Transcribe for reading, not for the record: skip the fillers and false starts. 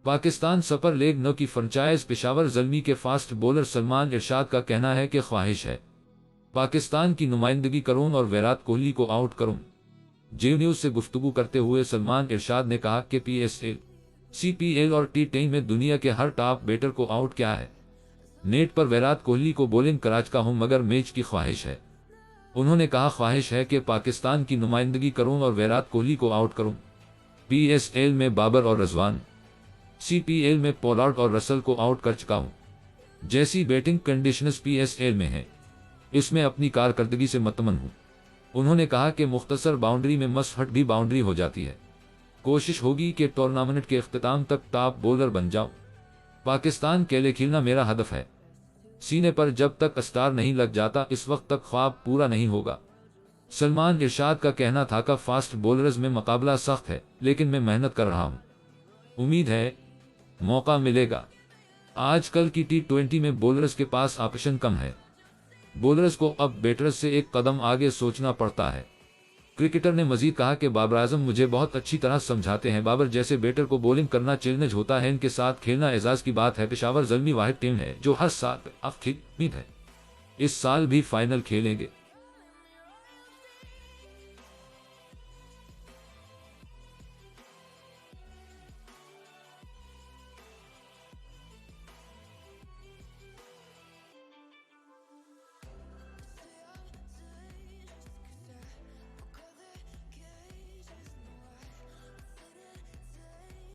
Pakistan super league न की franchise Peshawar Zalmi के फास्ट बॉलर सलमान इरशाद का कहना है कि ख्वाहिश है पाकिस्तान की नुमाइंदगी करूं और विराट कोहली को आउट करूं। जी न्यूज से गुफ्तगू करते हुए सलमान इरशाद ने कहा कि PSL, CPL और T20 में दुनिया के हर टॉप बैटर को आउट किया है। नेट पर विराट कोहली को बॉलिंग कराच का हूं मगर मैच की ख्वाहिश है। उन्होंने कहा ख्वाहिश है कि पाकिस्तान की नुमाइंदगी करूं और विराट कोहली को आउट करूं। PSL में बाबर और रजवान, CPL में पोलार्ड और रसल को आउट कर चुका हूं। जैसी बैटिंग कंडीशंस PSL में है इसमें अपनी कारकर्दगी से मतमन हूं। उन्होंने कहा कि मुख्तसर बाउंड्री में मस्ट हट भी बाउंड्री हो जाती है। कोशिश होगी कि टूर्नामेंट के अख्ताम तक टॉप बॉलर बन जाऊं। पाकिस्तान के लिए खेलना मेरा हदफ है। सीने पर जब तक अस्तार नहीं लग जाता इस वक्त तक ख्वाब पूरा नहीं होगा। सलमान इरशाद का कहना था कि फास्ट बॉलर्स में मुकाबला सख्त है लेकिन मैं मेहनत कर रहा हूं। उम्मीद है मौका मिलेगा। आजकल की T20 में बॉलर्स के पास ऑप्शन कम है। बॉलर्स को अब बैटर्स से एक कदम आगे सोचना पड़ता है। क्रिकेटर ने मजीद कहा कि बाबर आजम मुझे बहुत अच्छी तरह समझाते हैं। बाबर जैसे बैटर को बॉलिंग करना चैलेंज होता है, इनके साथ खेलना एजाज की बात है। पेशावर ज़ल्मी वाहिद टीम है जो हर साल उम्मीद है इस साल भी फाइनल खेलेंगे।